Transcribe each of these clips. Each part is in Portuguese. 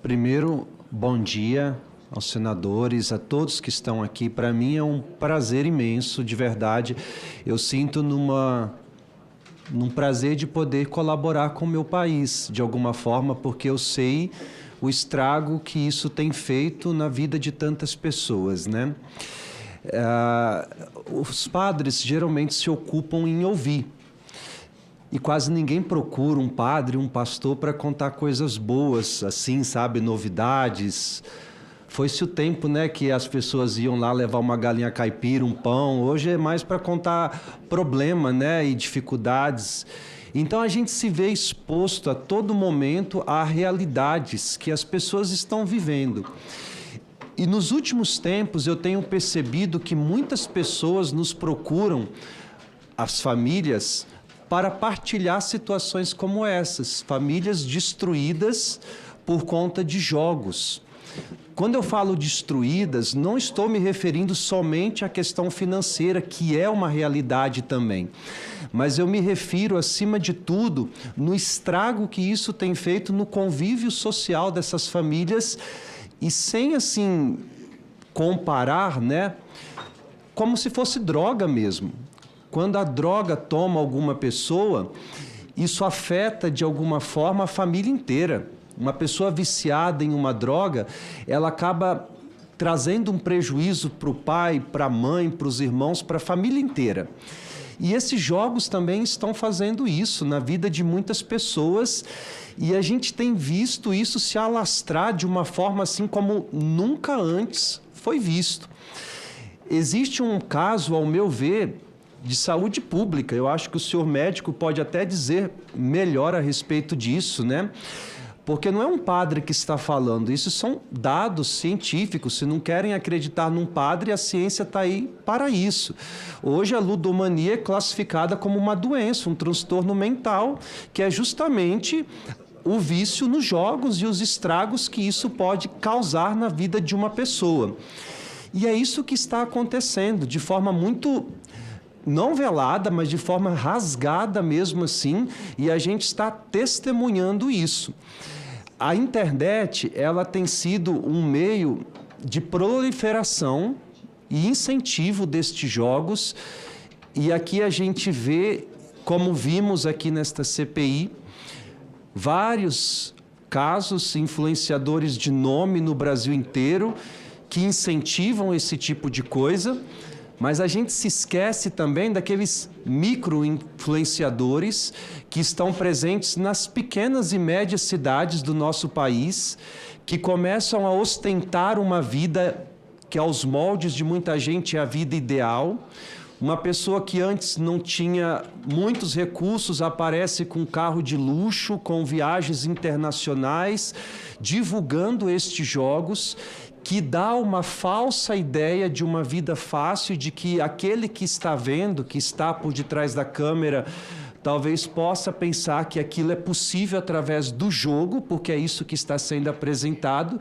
Primeiro, bom dia aos senadores, a todos que estão aqui. Para mim é um prazer imenso, de verdade. Eu sinto num prazer de poder colaborar com o meu país, de alguma forma, porque eu sei o estrago que isso tem feito na vida de tantas pessoas, né? Os padres geralmente se ocupam em ouvir. E quase ninguém procura um padre, um pastor para contar coisas boas, assim, sabe, novidades. Foi-se o tempo, né, que as pessoas iam lá levar uma galinha caipira, um pão. Hoje é mais para contar problema, né, e dificuldades. Então a gente se vê exposto a todo momento a realidades que as pessoas estão vivendo. E nos últimos tempos eu tenho percebido que muitas pessoas nos procuram, as famílias, para partilhar situações como essas, famílias destruídas por conta de jogos. Quando eu falo destruídas, não estou me referindo somente à questão financeira, que é uma realidade também, mas eu me refiro, acima de tudo, no estrago que isso tem feito no convívio social dessas famílias, e sem, assim, comparar, né, como se fosse droga mesmo. Quando a droga toma alguma pessoa, isso afeta de alguma forma a família inteira. Uma pessoa viciada em uma droga, ela acaba trazendo um prejuízo para o pai, para a mãe, para os irmãos, para a família inteira. E esses jogos também estão fazendo isso na vida de muitas pessoas, e a gente tem visto isso se alastrar de uma forma assim como nunca antes foi visto. Existe um caso, ao meu ver, de saúde pública. Eu acho que o senhor médico pode até dizer melhor a respeito disso, né? Porque não é um padre que está falando, isso são dados científicos. Se não querem acreditar num padre, a ciência está aí para isso. Hoje a ludomania é classificada como uma doença, um transtorno mental, que é justamente o vício nos jogos e os estragos que isso pode causar na vida de uma pessoa. E é isso que está acontecendo, de forma muito não velada, mas de forma rasgada mesmo assim, e a gente está testemunhando isso. A internet, ela tem sido um meio de proliferação e incentivo destes jogos, e aqui a gente vê, como vimos aqui nesta CPI, vários casos, influenciadores de nome no Brasil inteiro, que incentivam esse tipo de coisa. Mas a gente se esquece também daqueles micro-influenciadores que estão presentes nas pequenas e médias cidades do nosso país, que começam a ostentar uma vida que, aos moldes de muita gente, é a vida ideal. Uma pessoa que antes não tinha muitos recursos aparece com um carro de luxo, com viagens internacionais, divulgando estes jogos, que dá uma falsa ideia de uma vida fácil, de que aquele que está vendo, que está por detrás da câmera, talvez possa pensar que aquilo é possível através do jogo, porque é isso que está sendo apresentado,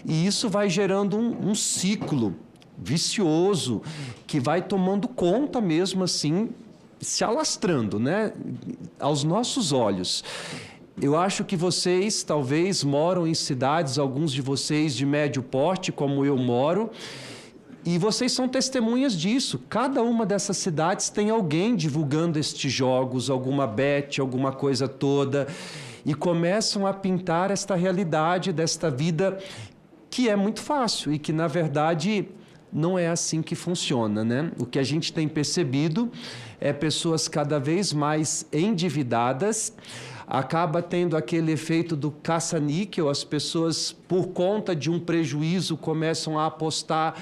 e isso vai gerando um ciclo vicioso, que vai tomando conta mesmo assim, se alastrando, né, aos nossos olhos. Eu acho que vocês talvez moram em cidades, alguns de vocês de médio porte, como eu moro, e vocês são testemunhas disso. Cada uma dessas cidades tem alguém divulgando estes jogos, alguma bet, alguma coisa toda, e começam a pintar esta realidade desta vida que é muito fácil e que, na verdade, não é assim que funciona, né? O que a gente tem percebido é pessoas cada vez mais endividadas, acaba tendo aquele efeito do caça-níquel, as pessoas, por conta de um prejuízo, começam a apostar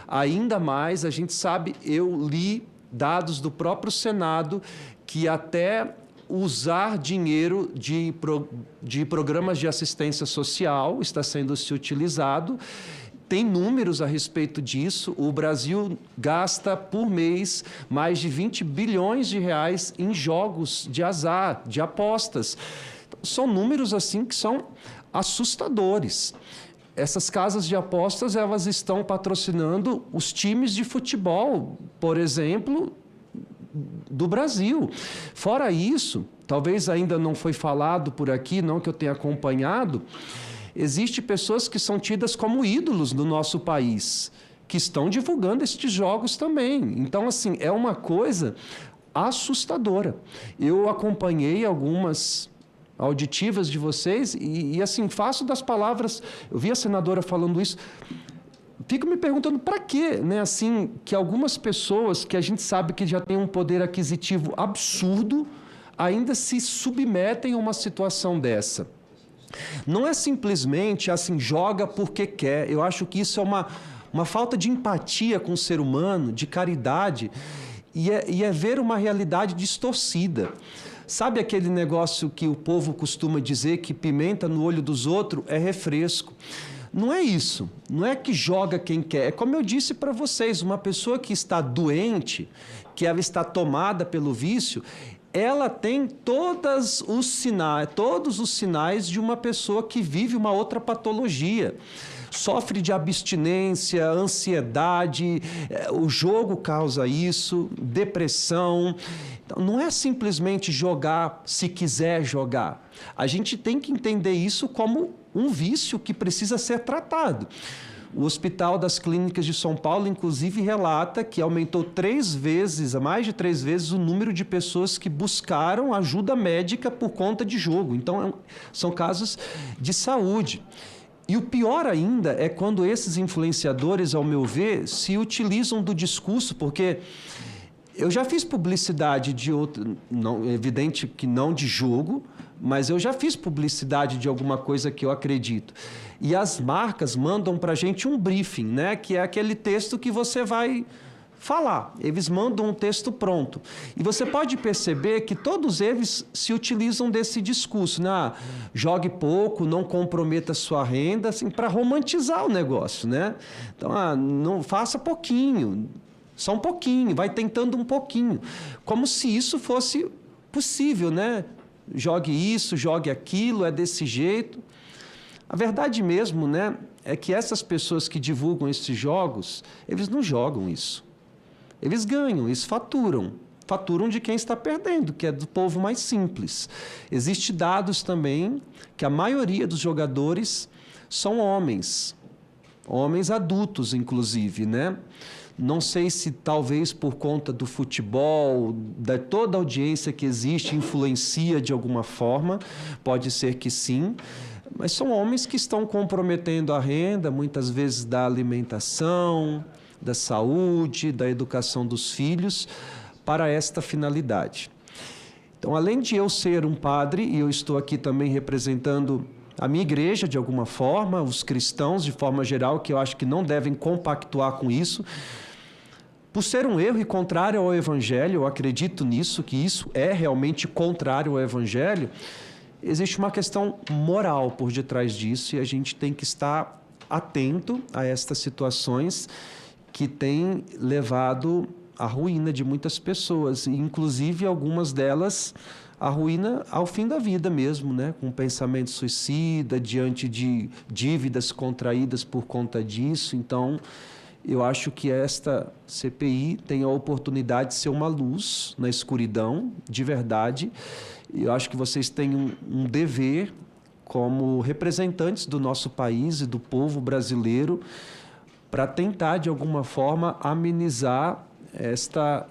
ainda mais. A gente sabe, eu li dados do próprio Senado, que até usar dinheiro de programas de assistência social está sendo se utilizado. Tem números a respeito disso. O Brasil gasta por mês mais de 20 bilhões de reais em jogos de azar, de apostas. São números assim que são assustadores. Essas casas de apostas, elas estão patrocinando os times de futebol, por exemplo, do Brasil. Fora isso, talvez ainda não foi falado por aqui, não que eu tenha acompanhado, Existem pessoas que são tidas como ídolos no nosso país, que estão divulgando estes jogos também. Então, assim, é uma coisa assustadora. Eu acompanhei algumas auditivas de vocês e assim, faço das palavras... Eu vi a senadora falando isso... Fico me perguntando para quê, né? Assim, que algumas pessoas que a gente sabe que já têm um poder aquisitivo absurdo ainda se submetem a uma situação dessa. Não é simplesmente assim, joga porque quer. Eu acho que isso é uma falta de empatia com o ser humano, de caridade, e é ver uma realidade distorcida. Sabe aquele negócio que o povo costuma dizer que pimenta no olho dos outros é refresco? Não é isso, não é que joga quem quer. É como eu disse para vocês, uma pessoa que está doente, que ela está tomada pelo vício, ela tem todos os sinais de uma pessoa que vive uma outra patologia. Sofre de abstinência, ansiedade, o jogo causa isso, depressão. Então, não é simplesmente jogar se quiser jogar. A gente tem que entender isso como um vício que precisa ser tratado. O Hospital das Clínicas de São Paulo, inclusive, relata que aumentou mais de 3 vezes, o número de pessoas que buscaram ajuda médica por conta de jogo. Então, são casos de saúde. E o pior ainda é quando esses influenciadores, ao meu ver, se utilizam do discurso, porque eu já fiz publicidade de outro, não, evidente que não de jogo, mas eu já fiz publicidade de alguma coisa que eu acredito. E as marcas mandam para a gente um briefing, né? Que é aquele texto que você vai falar. Eles mandam um texto pronto. E você pode perceber que todos eles se utilizam desse discurso, né? Jogue pouco, não comprometa sua renda, assim, para romantizar o negócio, né? Então, não faça pouquinho, só um pouquinho, vai tentando um pouquinho. Como se isso fosse possível, né? Jogue isso, jogue aquilo, é desse jeito. A verdade mesmo, né, é que essas pessoas que divulgam esses jogos, eles não jogam isso. Eles ganham, eles faturam. Faturam de quem está perdendo, que é do povo mais simples. Existem dados também que a maioria dos jogadores são homens. Homens adultos, inclusive, né? Não sei se talvez por conta do futebol, de toda a audiência que existe, influencia de alguma forma, pode ser que sim, mas são homens que estão comprometendo a renda, muitas vezes da alimentação, da saúde, da educação dos filhos, para esta finalidade. Então, além de eu ser um padre, e eu estou aqui também representando a minha igreja, de alguma forma, os cristãos, de forma geral, que eu acho que não devem compactuar com isso, por ser um erro e contrário ao Evangelho, eu acredito nisso, que isso é realmente contrário ao Evangelho, existe uma questão moral por detrás disso e a gente tem que estar atento a estas situações que têm levado à ruína de muitas pessoas, e inclusive algumas delas a ruína ao fim da vida mesmo, né? Com pensamento suicida, diante de dívidas contraídas por conta disso. Então, eu acho que esta CPI tem a oportunidade de ser uma luz na escuridão, de verdade. Eu acho que vocês têm um dever, como representantes do nosso país e do povo brasileiro, para tentar, de alguma forma, amenizar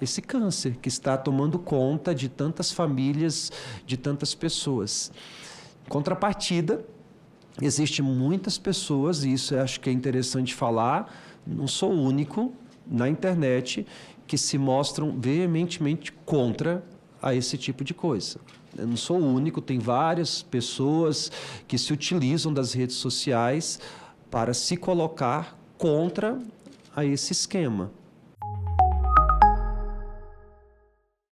esse câncer que está tomando conta de tantas famílias, de tantas pessoas. Em contrapartida, existem muitas pessoas, e isso eu acho que é interessante falar, não sou o único na internet, que se mostram veementemente contra a esse tipo de coisa. Eu não sou o único, tem várias pessoas que se utilizam das redes sociais para se colocar contra a esse esquema.